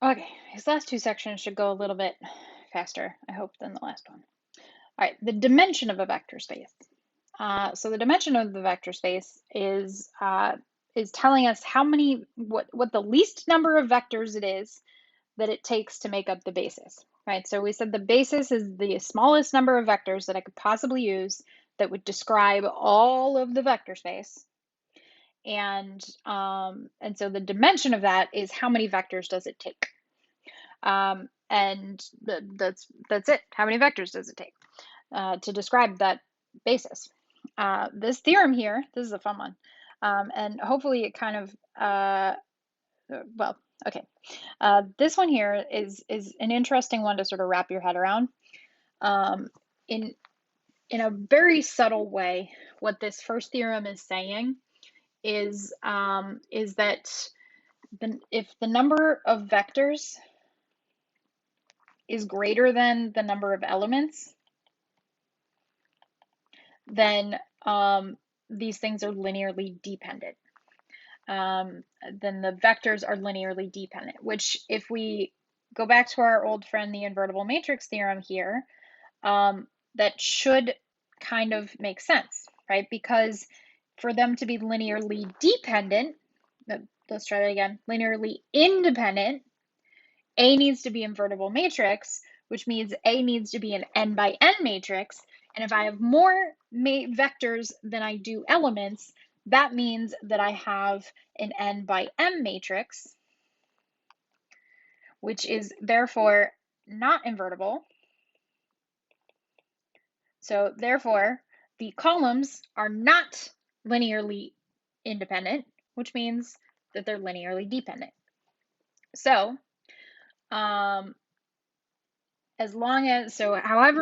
Okay, these last two sections should go a little bit faster, I hope, than the last one. All right, the dimension of a vector space. So the dimension of the vector space is telling us what the least number of vectors it is that it takes to make up the basis, right? So we said the basis is the smallest number of vectors that I could possibly use that would describe all of the vector space. And so the dimension of that is how many vectors does it take? And that's it. How many vectors does it take to describe that basis? This theorem here, this is a fun one, and hopefully it kind of well, okay. This one here is an interesting one to sort of wrap your head around. In a very subtle way, what this first theorem is saying is that if the number of vectors is greater than the number of elements, then these things are linearly dependent. Then the vectors are linearly dependent, which if we go back to our old friend, the invertible matrix theorem here, that should kind of make sense, right? Because for them to be linearly dependent, let's try that again, linearly independent, A needs to be invertible matrix, which means A needs to be an n by n matrix. And if I have more vectors than I do elements, that means that I have an n by m matrix, which is therefore not invertible. So therefore, the columns are not linearly independent, which means that they're linearly dependent. So however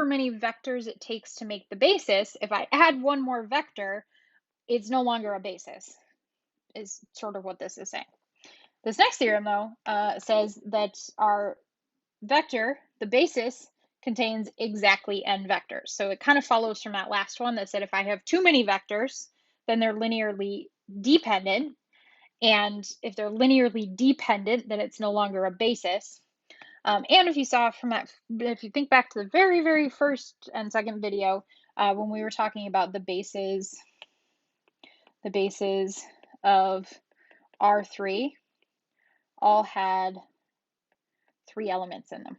many vectors it takes to make the basis, if I add one more vector, it's no longer a basis, is sort of what this is saying. This next theorem, though, says that our vector, the basis, contains exactly n vectors. So it kind of follows from that last one that said if I have too many vectors, then they're linearly dependent. And if they're linearly dependent, then it's no longer a basis. And if you saw from that, if you think back to the very, very first and second video, when we were talking about the bases of R3 all had 3 elements in them.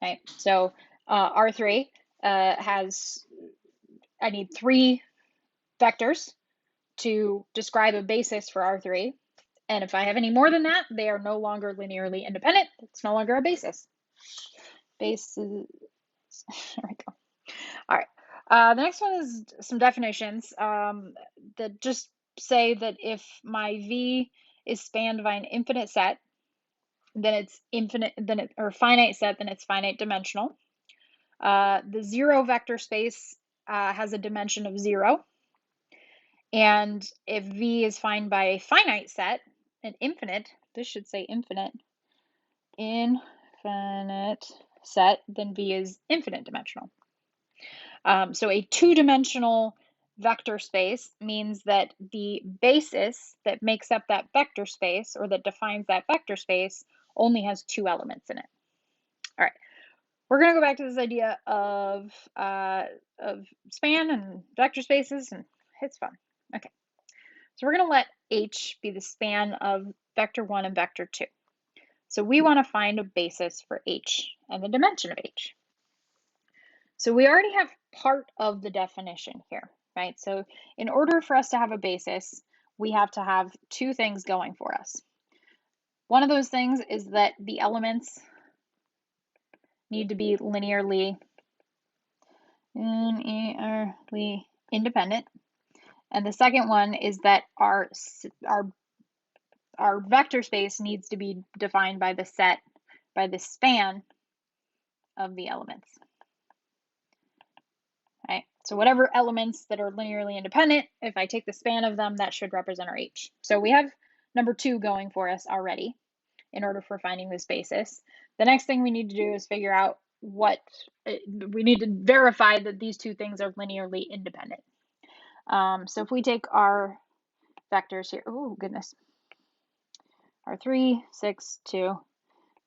Right, so R3 has, I need 3 vectors to describe a basis for R3. And if I have any more than that, they are no longer linearly independent. It's no longer a basis. Basis. There we go. All right. The next one is some definitions that just say that if my V is spanned by an infinite set, then it's finite set, then it's finite dimensional. The 0 vector space has a dimension of 0. And if V is defined by a finite set, an infinite, this should say infinite set, then V is infinite dimensional. So a 2-dimensional vector space means that the basis that makes up that vector space, or that defines that vector space, only has 2 elements in it. All right, we're going to go back to this idea of span and vector spaces, and it's fun. Okay, so we're going to let H be the span of vector 1 and vector 2. So we want to find a basis for H and the dimension of H. So we already have part of the definition here, right? So in order for us to have a basis, we have to have 2 things going for us. One of those things is that the elements need to be linearly independent. And the second one is that our vector space needs to be defined by the span of the elements. Right? So whatever elements that are linearly independent, if I take the span of them, that should represent our H. So we have number 2 going for us already in order for finding this basis. The next thing we need to do is figure out we need to verify that these 2 things are linearly independent. So if we take our vectors here, oh goodness. are 3, 6, 2,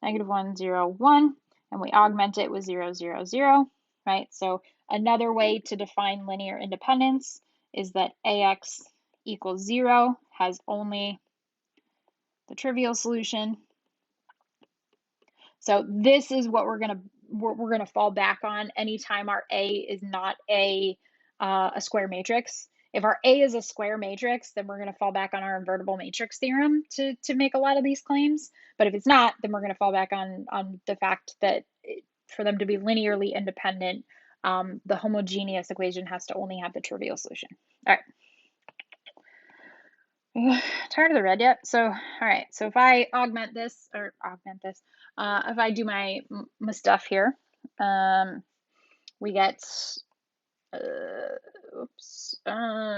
negative 1, 0, 1, and we augment it with 0, 0, 0, right? So another way to define linear independence is that AX equals 0 has only the trivial solution. So this is what we're gonna fall back on anytime our A is not a square matrix. If our A is a square matrix, then we're going to fall back on our invertible matrix theorem to make a lot of these claims. But if it's not, then we're going to fall back on the fact that for them to be linearly independent, the homogeneous equation has to only have the trivial solution. All right. Tired of the red yet? So, all right. So if I augment this, if I do my stuff here, we get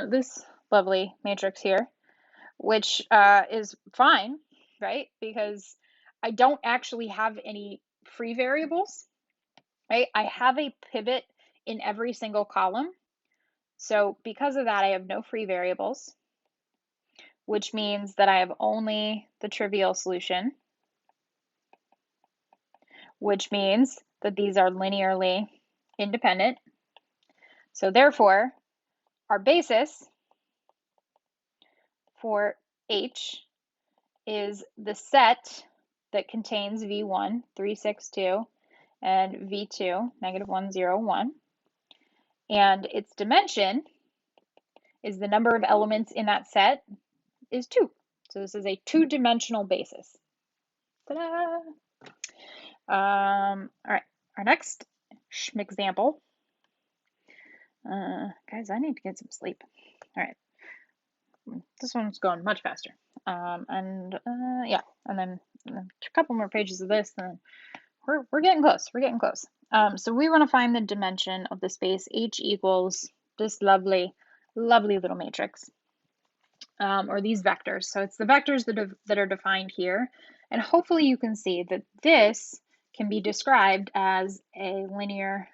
this lovely matrix here, which is fine, right? Because I don't actually have any free variables, right? I have a pivot in every single column. So because of that, I have no free variables, which means that I have only the trivial solution, which means that these are linearly independent. So therefore, our basis for H is the set that contains V1, 3, 6, 2, and V2, negative 1, 0, 1. And its dimension is the number of elements in that set is 2. So this is a two-dimensional basis. Ta-da! All right, our next example. Guys, I need to get some sleep. All right. This one's going much faster. Yeah, and then a couple more pages of this, and we're getting close. We're getting close. So we want to find the dimension of the space H equals this lovely, lovely little matrix, or these vectors. So it's the vectors that are defined here, and hopefully you can see that this can be described as a linear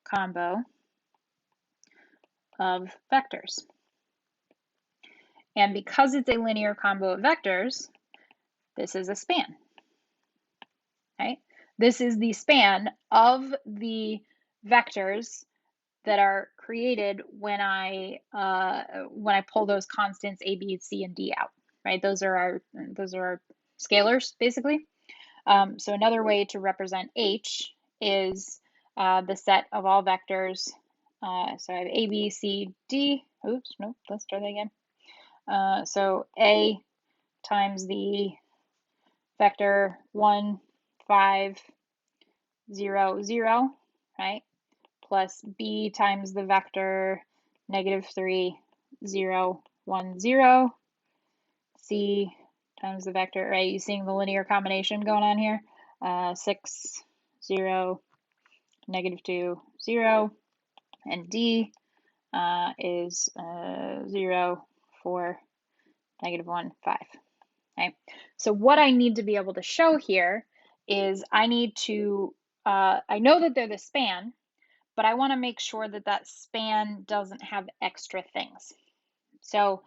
combo of vectors. And because it's a linear combo of vectors, this is a span, right? This is the span of the vectors that are created when I pull those constants A, B, C, and D out, right? Those are our scalars, basically. So another way to represent H is the set of all vectors. So I have A, B, C, D. Oops, nope, let's try that again. So A times the vector 1, 5, 0, 0, right? Plus B times the vector negative 3, 0, 1, 0. C times the vector, right? You seeing the linear combination going on here? 6, 0, negative 2, 0. And D is 0, 4, negative 1, 5. Okay. So what I need to be able to show here is I need to, I know that they're the span, but I want to make sure that that span doesn't have extra things. So,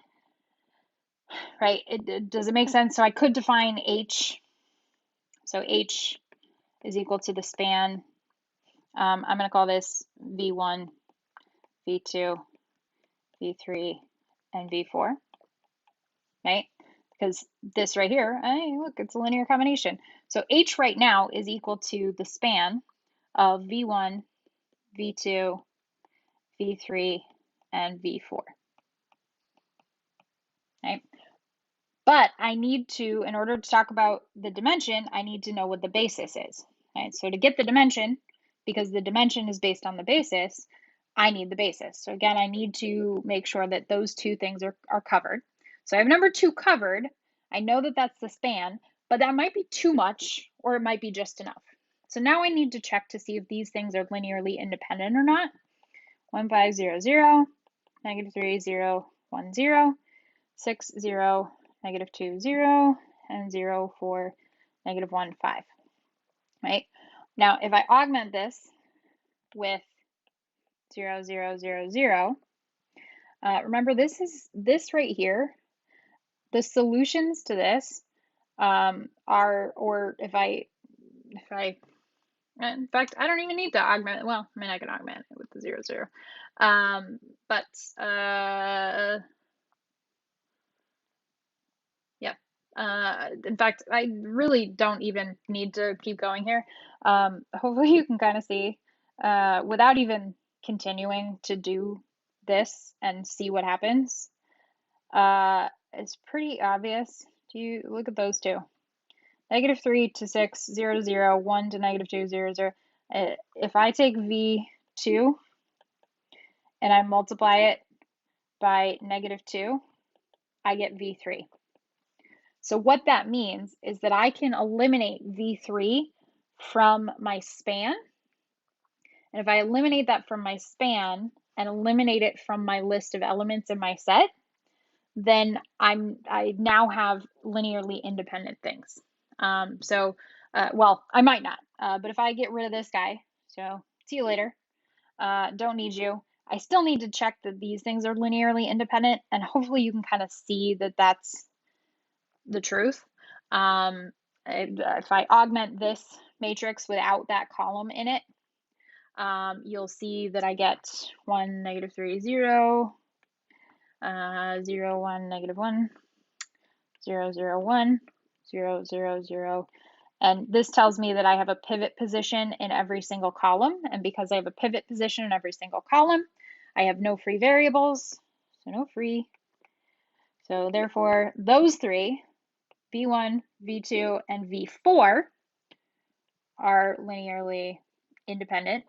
right, does it make sense? So I could define H. So H is equal to the span. I'm going to call this V1, V2, V3, and V4, right? Because this right here, hey, look, it's a linear combination. So H right now is equal to the span of V1, V2, V3, and V4, right? But I need to, in order to talk about the dimension, I need to know what the basis is, right? So to get the dimension, because the dimension is based on the basis, I need the basis. So again, I need to make sure that those two things are covered. So I have number 2 covered. I know that that's the span, but that might be too much, or it might be just enough. So now I need to check to see if these things are linearly independent or not. 1, 5, 0, 0, negative 3, 0, 1, 0, 6, 0, negative 2, 0, and 0, 4, negative 1, 5, right? Now, if I augment this with 0, 0, 0, 0, remember this right here, the solutions to this or if I, in fact, I don't even need to augment. Well, I mean, I can augment it with the 0, 0. But yeah. In fact, I really don't even need to keep going here. Hopefully you can kind of see, without even continuing to do this and see what happens. It's pretty obvious. Do you look at those two? -3 to 6, 0 to 0, 1 to -2, 0, 0. If I take v2 and I multiply it by -2, I get v3. So what that means is that I can eliminate v3 from my span. And if I eliminate that from my span and eliminate it from my list of elements in my set, then I now have linearly independent things. Well, I might not, but if I get rid of this guy, so see you later, don't need you. I still need to check that these things are linearly independent, and hopefully you can kind of see that that's the truth. If I augment this matrix without that column in it, you'll see that I get 1, -3, 0, 0, 1, -1, 0, 0, 1, 0, 0, 0. And this tells me that I have a pivot position in every single column. And because I have a pivot position in every single column, I have no free variables. So no free. So therefore, those three, v1, v2, and v4, are linearly independent.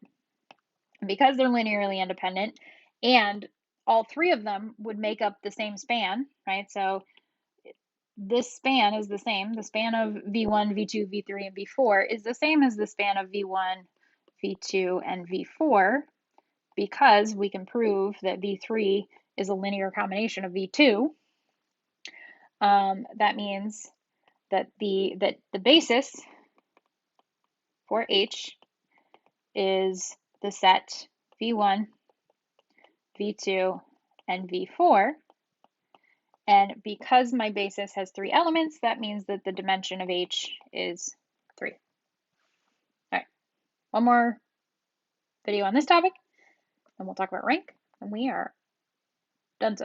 And because they're linearly independent, and all three of them would make up the same span, right? So this span is the same. The span of v1, v2, v3, and v4 is the same as the span of v1, v2, and v4, because we can prove that v3 is a linear combination of v2. That means that the basis for H is the set v1, v2, and v4. And because my basis has 3 elements, that means that the dimension of H is 3. All right, one more video on this topic, and we'll talk about rank, and we are done.